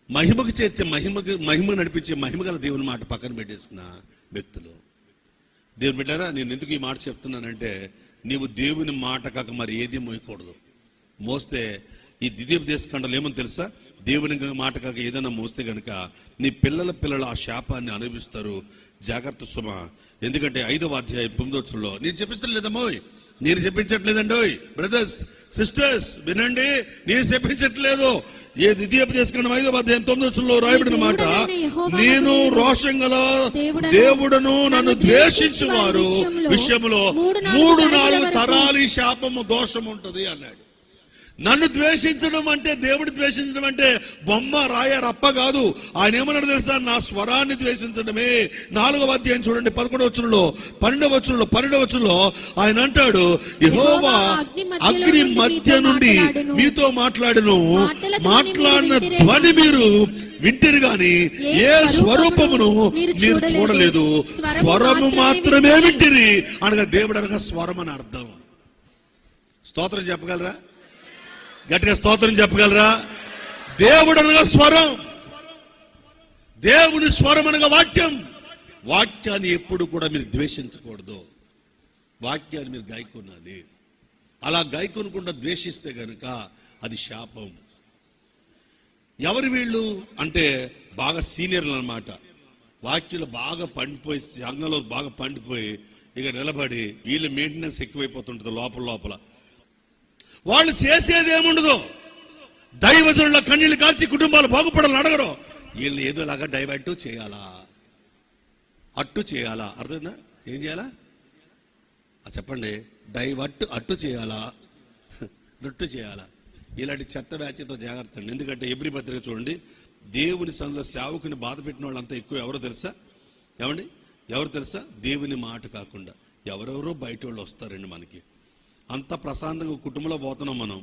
మహిమకు చేర్చే మహిమ నడిపించే మహిమగల దేవుని మాట పక్కన పెట్టేసిన వ్యక్తులు. దేవుని బిడ్డారా, నేను ఎందుకు ఈ మాట చెప్తున్నానంటే, నీవు దేవుని మాట కాక మరి ఏది మోయకూడదు. మోస్తే ఈ ద్వితీయోపదేశ ఖండంలో ఏమని తెలుసా, దేవుని మాట కాక ఏదైనా మోస్తే గనక నీ పిల్లలు ఆ శాపాన్ని అనుభవిస్తారు. జాగ్రత్త సుమ. ఎందుకంటే 5వ అధ్యాయం 9వ వచనంలో, నేను చెప్పిస్తలేదమ్మోయ్, నేను చెప్పించట్లేదండి బ్రదర్స్ సిస్టర్స్ వినండి, నేను చెప్పించట్లేదు. ఏ ద్వితీయోపదేశ ఖండం 5వ అధ్యాయం 9వ వచనంలో రాయబడిన మాట, నేను రోషం గల దేవుడను నన్ను ద్వేషించు వారు విషయంలో 3-4 తరాలి శాపము దోషం ఉంటది అన్నాడు. నన్ను ద్వేషించడం అంటే, దేవుడు ద్వేషించడం అంటే బొమ్మ రాయ రప్ప కాదు. ఆయన ఏమన్నాడు తెలుసా, నా స్వరాన్ని ద్వేషించడమే. 4వ అధ్యాయం చూడండి 11వ వచనంలో 12వ వచనంలో ఆయన అంటాడు, యెహోవా అగ్ని మధ్య నుండి మీతో మాట్లాడును, మాట్లాడిన ధ్వని మీరు వింటిరు గాని ఏ స్వరూపమును మీరు చూడలేదు, స్వరము మాత్రమే వింటిరి అనగా దేవుడు అనగా స్వరం అని అర్థం. స్తోత్రం చెప్పగలరా? గట్టిగా స్తోత్రం చెప్పగలరా? దేవుడు అనగా స్వరం, దేవుని స్వరం అనగా వాక్యం. వాక్యాన్ని ఎప్పుడు కూడా మీరు ద్వేషించకూడదు, వాక్యాన్ని మీరు గాయకొనాలి. అలా గాయకొనకుండా ద్వేషిస్తే గనుక అది శాపం. ఎవరు వీళ్ళు అంటే బాగా సీనియర్లు అన్నమాట. వాక్యులు బాగా పండిపోయి, సంఘంలో బాగా పండిపోయి ఇక నిలబడి వీళ్ళు మెయింటెనెన్స్ ఎక్కువైపోతుంటుంది లోపల. వాళ్ళు చేసేది ఏముండదు, దైవజనుల కన్నీళ్లు కాల్చి కుటుంబాలు బాగుపడాలని అడగరు. వీళ్ళని ఏదోలాగా డైవర్ట్ చేయాలా, అట్టు చేయాలా. అర్థమైందా? ఏం చేయాలా చెప్పండి? డైవర్ట్, అట్టు చేయాలా, రొట్టు చేయాలా. ఇలాంటి చెత్త వ్యాచ్యతో జాగ్రత్త. ఎందుకంటే ఎబ్రీ పత్రిక చూడండి, దేవుని సంఘంలో సేవకుని బాధ పెట్టిన వాళ్ళంతా ఎక్కువ ఎవరో తెలుసా? ఏమండి ఎవరు తెలుసా? దేవుని మాట కాకుండా ఎవరెవరో బయట వాళ్ళు వస్తారండి. మనకి అంత ప్రశాంతంగా కుటుంబంలో పోతున్నాం మనం.